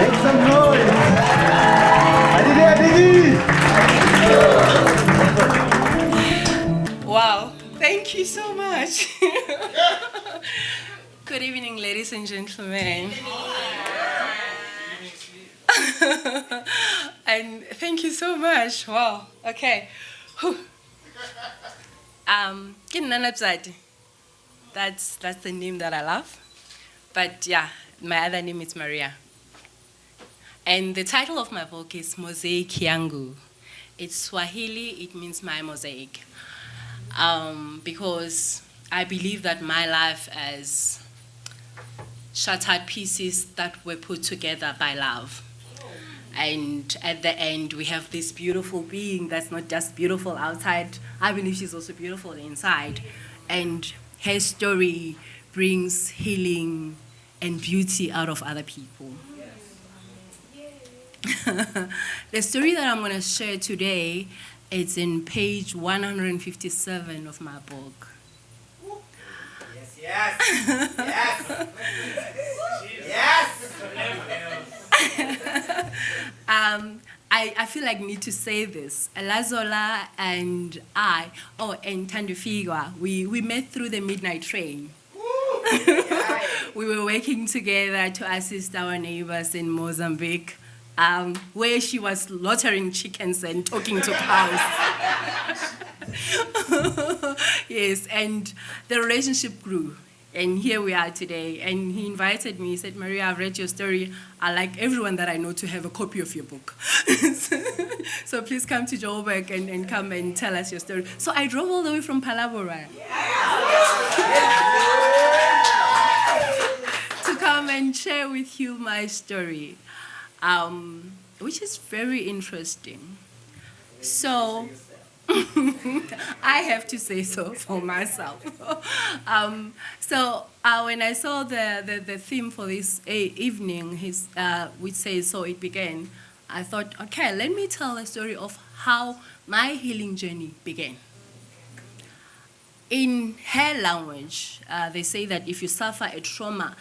Make some noise. Adidi, Adidi. Wow, thank you so much. Good evening, ladies and gentlemen. And thank you so much. Wow, okay. Napjadi. That's the name that I love. But yeah, my other name is Maria. And the title of my book is Mosaic Yangu. It's Swahili, it means my mosaic. Because I believe that my life as shattered pieces that were put together by love. And at the end, we have this beautiful being that's not just beautiful outside. I believe she's also beautiful inside. And her story brings healing and beauty out of other people. The story that I'm going to share today is in page 157 of my book. Yes. Yes. I feel like I need to say this. Lazola and and Tandufigwa, we met through the midnight train. We were working together to assist our neighbors in Mozambique, where she was slaughtering chickens and talking to cows. Yes, and the relationship grew. And here we are today. And he invited me. He said, Maria, I've read your story. I like everyone that I know to have a copy of your book. So please come to Joburg and come and tell us your story. So I drove all the way from Palabora to come and share with you my story, which is very interesting. So I have to say so for myself. When I saw the theme for this evening, which says, so it began, I thought, okay, let me tell a story of how my healing journey began. In her language, they say that if you suffer a trauma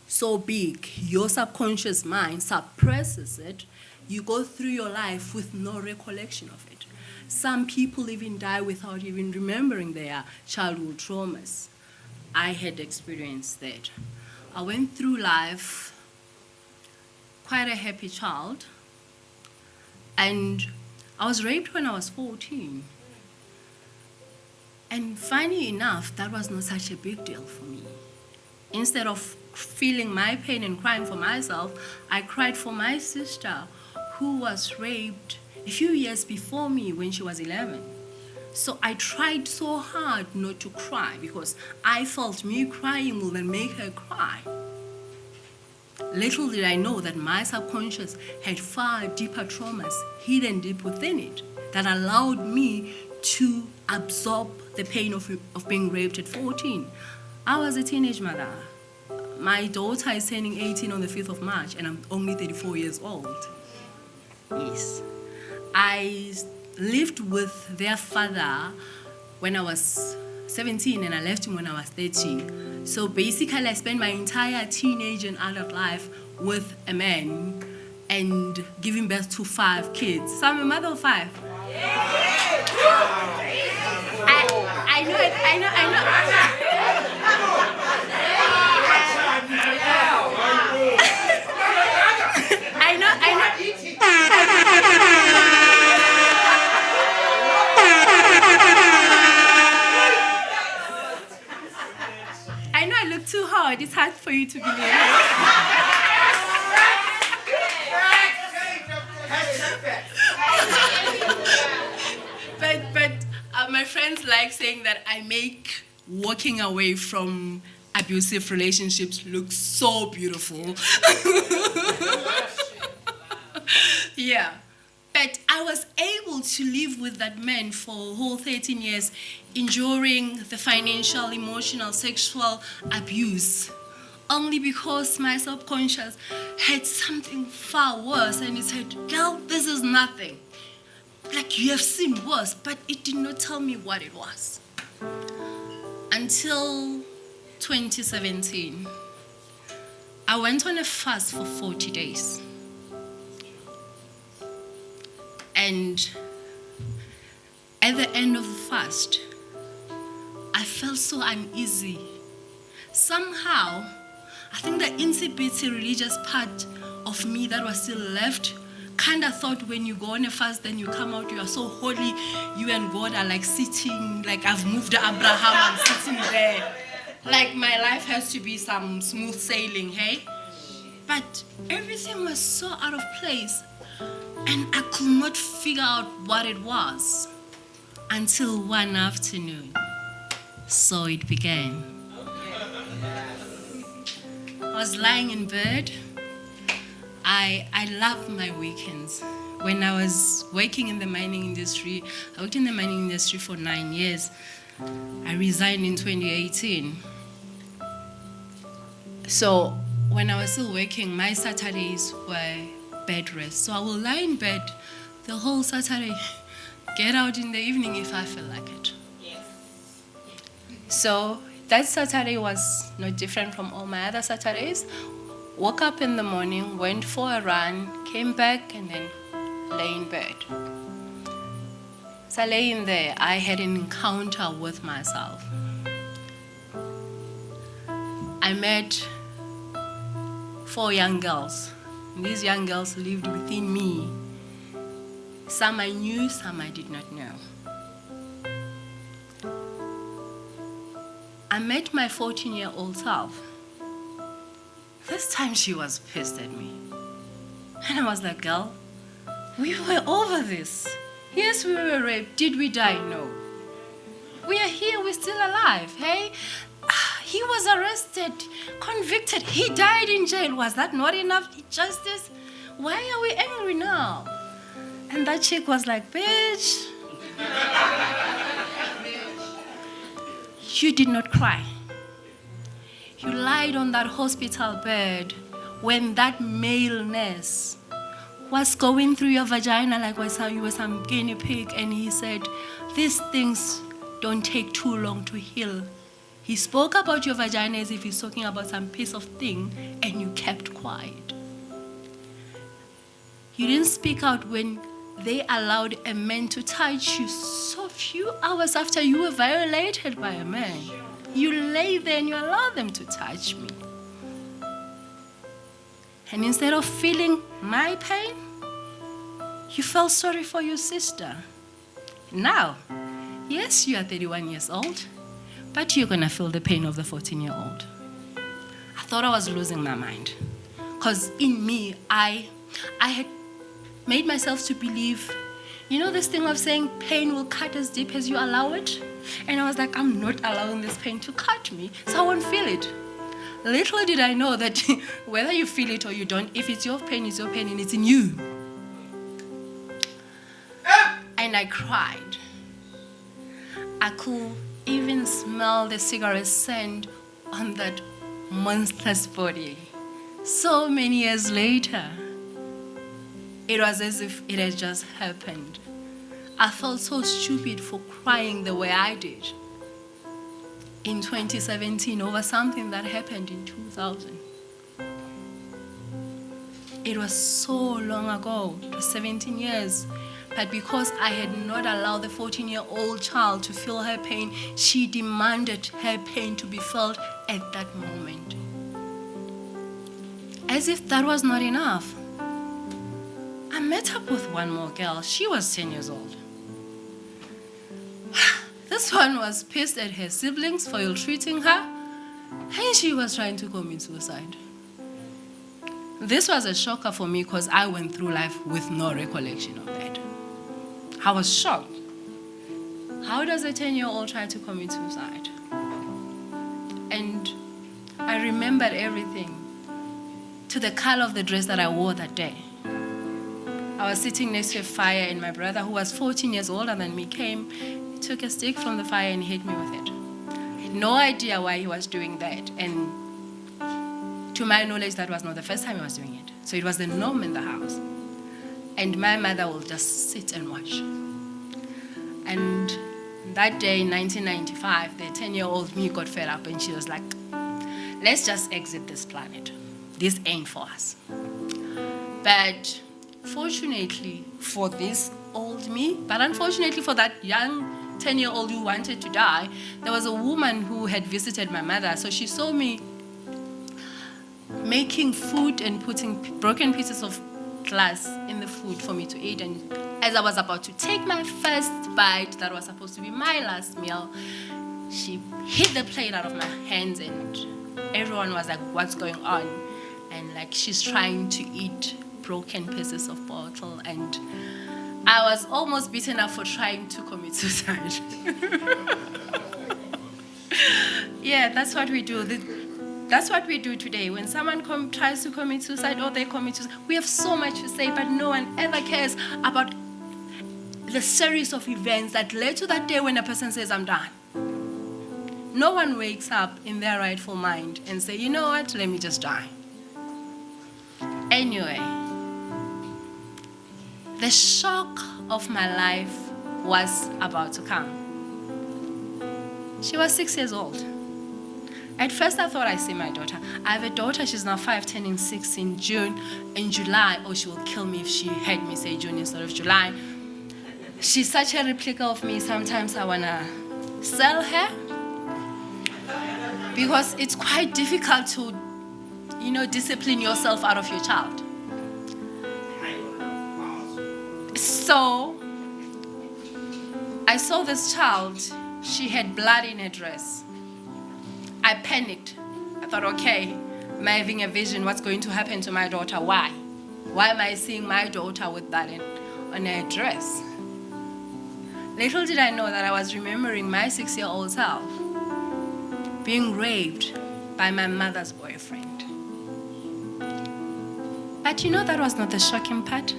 so big, your subconscious mind suppresses it, you go through your life with no recollection of it. Some people even die without even remembering their childhood traumas. I had experienced that. I went through life quite a happy child, and I was raped when I was 14. And funny enough, that was not such a big deal for me. Instead of feeling my pain and crying for myself, I cried for my sister who was raped a few years before me when she was 11. So I tried so hard not to cry because I felt me crying will then make her cry. Little did I know that my subconscious had far deeper traumas hidden deep within it that allowed me to absorb the pain of being raped at 14. I was a teenage mother. My daughter is turning 18 on the 5th of March, and I'm only 34 years old. Yes. I lived with their father when I was 17, and I left him when I was 30. So basically, I spent my entire teenage and adult life with a man and giving birth to 5 kids. So I'm a mother of 5. I know. I know I look too hard. It's hard for you to believe. But my friends like saying that I make walking away from abusive relationships look so beautiful. Yeah. But I was able to live with that man for a whole 13 years, enduring the financial, emotional, sexual abuse, only because my subconscious had something far worse, and it said, girl, this is nothing. Like, you have seen worse, but it did not tell me what it was. Until 2017, I went on a fast for 40 days. And at the end of the fast, I felt so uneasy. Somehow, I think the insipid religious part of me that was still left kind of thought when you go on a fast, then you come out, you are so holy, you and God are like sitting, like I've moved Abraham, I'm sitting there. Like my life has to be some smooth sailing, hey? But everything was so out of place, and I could not figure out what it was until one afternoon. So it began. I was lying in bed. I love my weekends. When I was working in the mining industry, I worked in the mining industry for 9 years. I resigned in 2018. So when I was still working, my Saturdays were bed rest. So I will lie in bed the whole Saturday, get out in the evening if I feel like it. Yes. So that Saturday was no different from all my other Saturdays. Woke up in the morning, went for a run, came back, and then lay in bed. As I lay in there, I had an encounter with myself. I met 4 young girls. And these young girls lived within me. Some I knew, some I did not know. I met my 14-year-old self. This time she was pissed at me. And I was like, girl, we were over this. Yes, we were raped. Did we die? No. We are here, we're still alive, hey? He was arrested, convicted, he died in jail. Was that not enough justice? Why are we angry now? And that chick was like, bitch, you did not cry. You lied on that hospital bed when that male nurse was going through your vagina like you were some guinea pig, and he said, these things don't take too long to heal. He spoke about your vagina as if he's talking about some piece of thing, and you kept quiet. You didn't speak out when they allowed a man to touch you so few hours after you were violated by a man. You lay there and you allow them to touch me. And instead of feeling my pain, you felt sorry for your sister. Now, yes, you are 31 years old, but you're going to feel the pain of the 14-year-old. I thought I was losing my mind. Because in me, I had made myself to believe, you know this thing of saying pain will cut as deep as you allow it? And I was like, I'm not allowing this pain to cut me, so I won't feel it. Little did I know that whether you feel it or you don't, if it's your pain, and it's in you. And I cried. I could even smell the cigarette scent on that monster's body. So many years later, it was as if it had just happened. I felt so stupid for crying the way I did in 2017 over something that happened in 2000. It was so long ago, it was 17 years. But because I had not allowed the 14-year-old child to feel her pain, she demanded her pain to be felt at that moment. As if that was not enough, I met up with one more girl. She was 10 years old. This one was pissed at her siblings for ill-treating her, and she was trying to commit suicide. This was a shocker for me because I went through life with no recollection of that. I was shocked. How does a 10-year-old try to commit suicide? And I remembered everything to the color of the dress that I wore that day. I was sitting next to a fire, and my brother, who was 14 years older than me, came. He took a stick from the fire and hit me with it. I had no idea why he was doing that. And to my knowledge, that was not the first time he was doing it. So it was the norm in the house. And my mother will just sit and watch. And that day in 1995, the 10-year-old me got fed up, and she was like, let's just exit this planet. this ain't for us. But fortunately for this old me, but unfortunately for that young 10-year-old who wanted to die, there was a woman who had visited my mother. So she saw me making food and putting broken pieces of glass in the food for me to eat. And as I was about to take my first bite, that was supposed to be my last meal, she hit the plate out of my hands, and everyone was like, what's going on? And like, she's trying to eat broken pieces of bottle, and I was almost beaten up for trying to commit suicide. Yeah, that's what we do. That's what we do today. When someone tries to commit suicide or they commit suicide, we have so much to say, but no one ever cares about the series of events that led to that day when a person says, I'm done. No one wakes up in their rightful mind and say, you know what, let me just die. Anyway, the shock of my life was about to come. She was 6 years old. At first, I thought I see my daughter. I have a daughter, she's now 5, turning 6 in June. In July, she will kill me if she heard me say June instead of July. She's such a replica of me, sometimes I want to sell her. Because it's quite difficult to, discipline yourself out of your child. So, I saw this child, she had blood in her dress. I panicked. I thought, okay, am I having a vision? What's going to happen to my daughter? Why? Why am I seeing my daughter with blood on her dress? Little did I know that I was remembering my 6-year-old self being raped by my mother's boyfriend. But that was not the shocking part.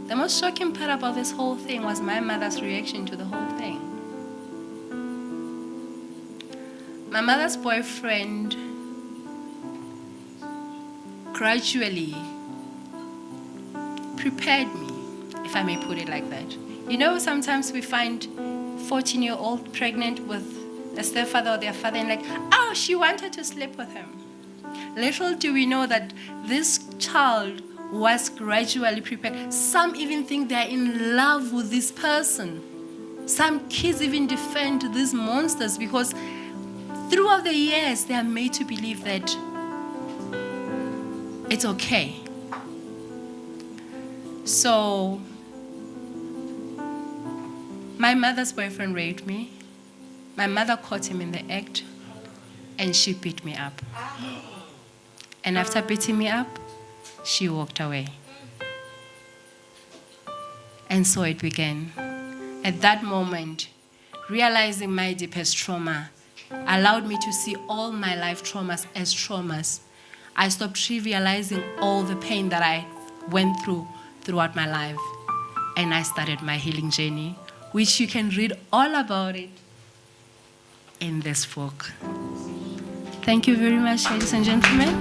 The most shocking part about this whole thing was my mother's reaction to the whole thing. My mother's boyfriend gradually prepared me, if I may put it like that. Sometimes we find 14-year-old pregnant with a stepfather or their father and she wanted to sleep with him. Little do we know that this child was gradually prepared. Some even think they're in love with this person. Some kids even defend these monsters because throughout the years, they are made to believe that it's okay. So, my mother's boyfriend raped me. My mother caught him in the act, and she beat me up. And after beating me up, she walked away. And so it began. At that moment, realizing my deepest trauma allowed me to see all my life traumas as traumas. I stopped trivializing all the pain that I went throughout my life. And I started my healing journey, which you can read all about it in this book. Thank you very much, ladies and gentlemen.